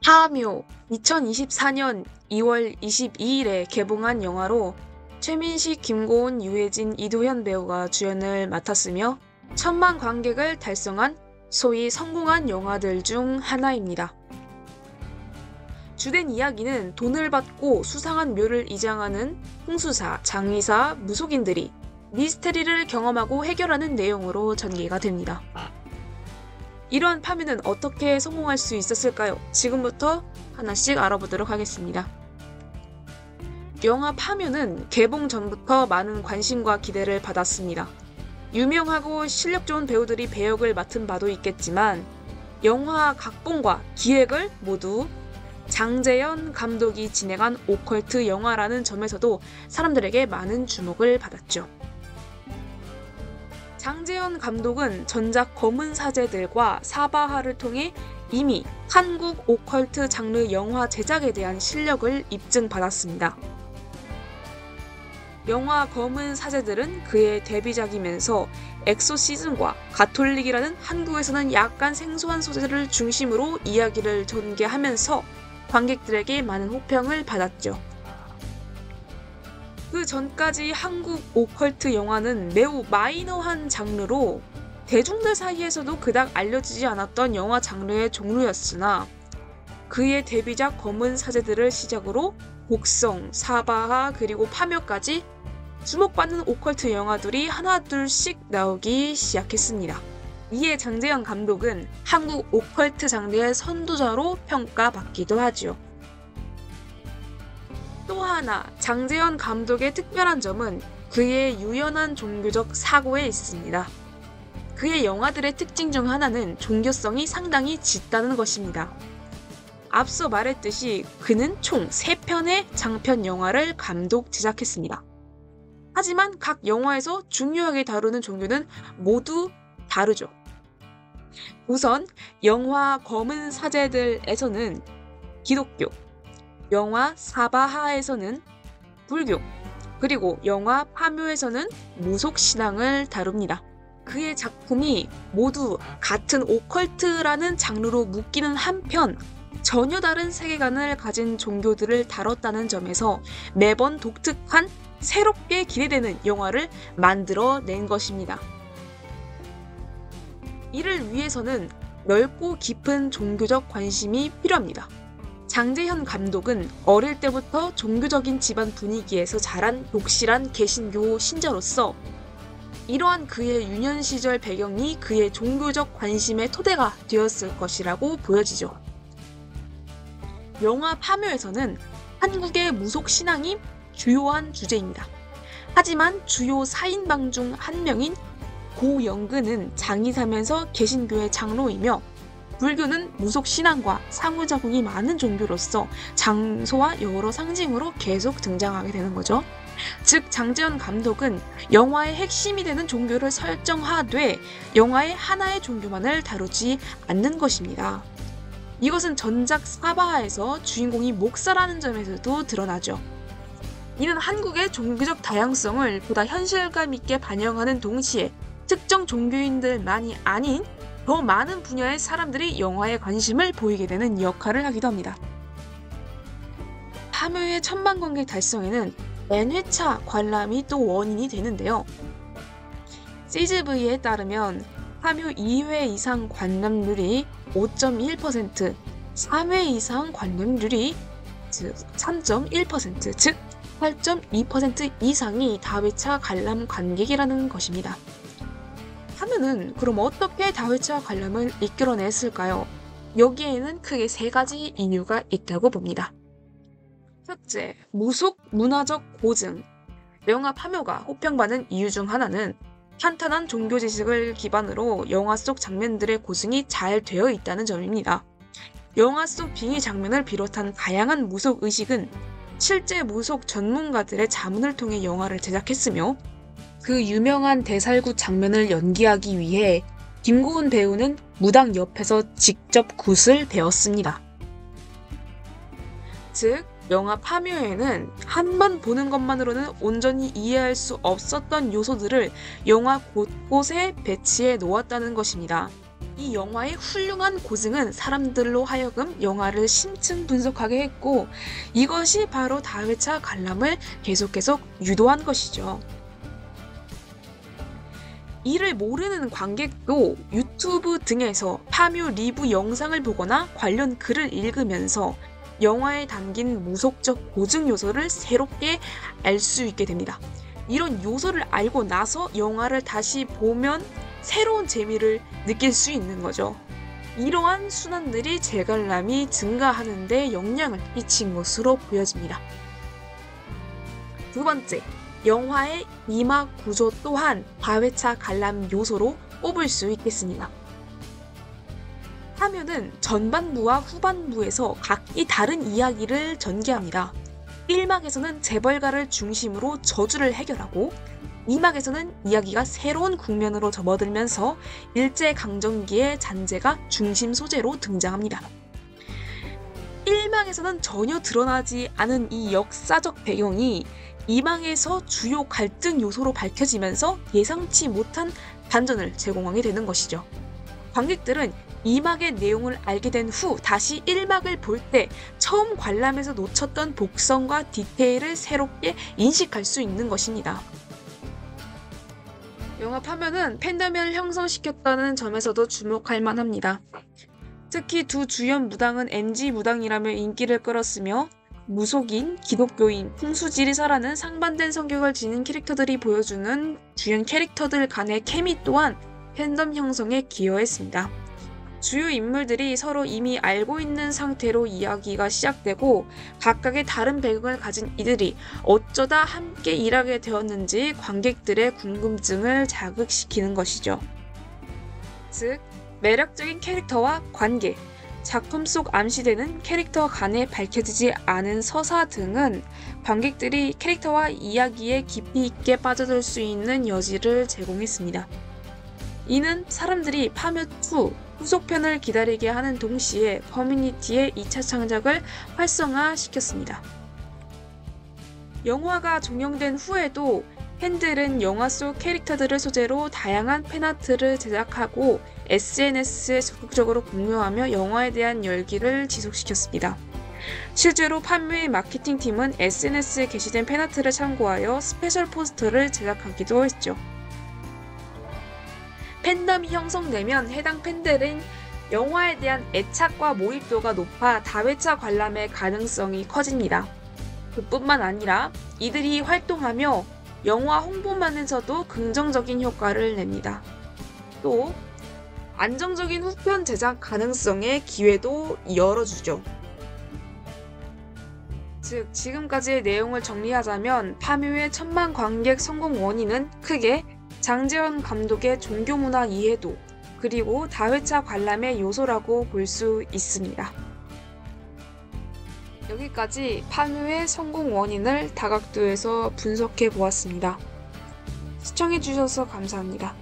파묘 2024년 2월 22일에 개봉한 영화로 최민식, 김고은, 유해진, 이도현 배우가 주연을 맡았으며 1,000만 관객을 달성한 소위 성공한 영화들 중 하나입니다. 주된 이야기는 돈을 받고 수상한 묘를 이장하는 홍수사, 장의사, 무속인들이 미스테리를 경험하고 해결하는 내용으로 전개가 됩니다. 이러한 파묘는 어떻게 성공할 수 있었을까요? 지금부터 하나씩 알아보도록 하겠습니다. 영화 파묘는 개봉 전부터 많은 관심과 기대를 받았습니다. 유명하고 실력 좋은 배우들이 배역을 맡은 바도 있겠지만 영화 각본과 기획을 모두 장재현 감독이 진행한 오컬트 영화라는 점에서도 사람들에게 많은 주목을 받았죠. 장재현 감독은 전작 검은 사제들과 사바하를 통해 이미 한국 오컬트 장르 영화 제작에 대한 실력을 입증받았습니다. 영화 검은 사제들은 그의 데뷔작이면서 엑소시즘과 가톨릭이라는 한국에서는 약간 생소한 소재를 중심으로 이야기를 전개하면서 관객들에게 많은 호평을 받았죠. 그 전까지 한국 오컬트 영화는 매우 마이너한 장르로 대중들 사이에서도 그닥 알려지지 않았던 영화 장르의 종류였으나 그의 데뷔작 검은 사제들을 시작으로 곡성, 사바하 그리고 파묘까지 주목받는 오컬트 영화들이 하나둘씩 나오기 시작했습니다. 이에 장재현 감독은 한국 오컬트 장르의 선두자로 평가받기도 하죠. 또 하나 장재현 감독의 특별한 점은 그의 유연한 종교적 사고에 있습니다. 그의 영화들의 특징 중 하나는 종교성이 상당히 짙다는 것입니다. 앞서 말했듯이 그는 총 3편의 장편 영화를 감독 제작했습니다. 하지만 각 영화에서 중요하게 다루는 종교는 모두 다르죠. 우선 영화 검은 사제들에서는 기독교, 영화 사바하에서는 불교, 그리고 영화 파묘에서는 무속신앙을 다룹니다. 그의 작품이 모두 같은 오컬트라는 장르로 묶이는 한편 전혀 다른 세계관을 가진 종교들을 다뤘다는 점에서 매번 독특한 새롭게 기대되는 영화를 만들어낸 것입니다. 이를 위해서는 넓고 깊은 종교적 관심이 필요합니다. 장재현 감독은 어릴 때부터 종교적인 집안 분위기에서 자란 독실한 개신교 신자로서 이러한 그의 유년 시절 배경이 그의 종교적 관심의 토대가 되었을 것이라고 보여지죠. 영화 파묘에서는 한국의 무속 신앙이 주요한 주제입니다. 하지만 주요 4인방 중 한 명인 고영근은 장의사면서 개신교의 장로이며 불교는 무속 신앙과 상호작용이 많은 종교로서 장소와 여러 상징으로 계속 등장하게 되는 거죠. 즉 장재현 감독은 영화의 핵심이 되는 종교를 설정하되 영화의 하나의 종교만을 다루지 않는 것입니다. 이것은 전작 사바하에서 주인공이 목사라는 점에서도 드러나죠. 이는 한국의 종교적 다양성을 보다 현실감 있게 반영하는 동시에 특정 종교인들만이 아닌 더 많은 분야의 사람들이 영화에 관심을 보이게 되는 역할을 하기도 합니다. 파묘의 1,000만 관객 달성에는 N회차 관람이 또 원인이 되는데요. CGV에 따르면 파묘 2회 이상 관람률이 5.1%, 3회 이상 관람률이 3.1%, 즉 8.2% 이상이 다회차 관람 관객이라는 것입니다. 하면은 그럼 어떻게 다회차 관람을 이끌어냈을까요? 여기에는 크게 3가지 이유가 있다고 봅니다. 첫째, 무속 문화적 고증. 영화 파묘가 호평받는 이유 중 하나는 탄탄한 종교 지식을 기반으로 영화 속 장면들의 고증이 잘 되어 있다는 점입니다. 영화 속 빙의 장면을 비롯한 다양한 무속 의식은 실제 무속 전문가들의 자문을 통해 영화를 제작했으며 그 유명한 대살구 장면을 연기하기 위해 김고은 배우는 무당 옆에서 직접 굿을 배웠습니다. 즉, 영화 파묘에는 한 번 보는 것만으로는 온전히 이해할 수 없었던 요소들을 영화 곳곳에 배치해 놓았다는 것입니다. 이 영화의 훌륭한 고증은 사람들로 하여금 영화를 심층 분석하게 했고, 이것이 바로 다회차 관람을 계속 유도한 것이죠. 이를 모르는 관객도 유튜브 등에서 파묘 리뷰 영상을 보거나 관련 글을 읽으면서 영화에 담긴 무속적 고증 요소를 새롭게 알 수 있게 됩니다. 이런 요소를 알고 나서 영화를 다시 보면 새로운 재미를 느낄 수 있는 거죠. 이러한 순환들이 재관람이 증가하는 데 영향을 끼친 것으로 보여집니다. 두 번째, 영화의 이막 구조 또한 다회차 관람 요소로 꼽을 수 있겠습니다. 파묘는 전반부와 후반부에서 각기 다른 이야기를 전개합니다. 1막에서는 재벌가를 중심으로 저주를 해결하고 2막에서는 이야기가 새로운 국면으로 접어들면서 일제강점기의 잔재가 중심 소재로 등장합니다. 1막에서는 전혀 드러나지 않은 이 역사적 배경이 2막에서 주요 갈등 요소로 밝혀지면서 예상치 못한 반전을 제공하게 되는 것이죠. 관객들은 2막의 내용을 알게 된 후 다시 1막을 볼 때 처음 관람에서 놓쳤던 복선과 디테일을 새롭게 인식할 수 있는 것입니다. 영화 파묘는 팬덤을 형성시켰다는 점에서도 주목할 만합니다. 특히 두 주연 무당은 MG 무당이라며 인기를 끌었으며 무속인, 기독교인, 풍수지리사라는 상반된 성격을 지닌 캐릭터들이 보여주는 주연 캐릭터들 간의 케미 또한 팬덤 형성에 기여했습니다. 주요 인물들이 서로 이미 알고 있는 상태로 이야기가 시작되고 각각의 다른 배경을 가진 이들이 어쩌다 함께 일하게 되었는지 관객들의 궁금증을 자극시키는 것이죠. 즉, 매력적인 캐릭터와 관계, 작품 속 암시되는 캐릭터 간에 밝혀지지 않은 서사 등은 관객들이 캐릭터와 이야기에 깊이 있게 빠져들 수 있는 여지를 제공했습니다. 이는 사람들이 파묘2 후속편을 기다리게 하는 동시에 커뮤니티의 2차 창작을 활성화시켰습니다. 영화가 종영된 후에도 팬들은 영화 속 캐릭터들을 소재로 다양한 팬아트를 제작하고 SNS에 적극적으로 공유하며 영화에 대한 열기를 지속시켰습니다. 실제로 파묘의 마케팅팀은 SNS에 게시된 팬아트를 참고하여 스페셜 포스터를 제작하기도 했죠. 팬덤이 형성되면 해당 팬들은 영화에 대한 애착과 몰입도가 높아 다회차 관람의 가능성이 커집니다. 그뿐만 아니라 이들이 활동하며 영화 홍보만에서도 긍정적인 효과를 냅니다. 또 안정적인 후편 제작 가능성의 기회도 열어주죠. 즉, 지금까지의 내용을 정리하자면 파묘의 1000만 관객 성공 원인은 크게 장재현 감독의 종교문화 이해도 그리고 다회차 관람의 요소라고 볼 수 있습니다. 여기까지 파묘의 성공 원인을 다각도에서 분석해 보았습니다. 시청해주셔서 감사합니다.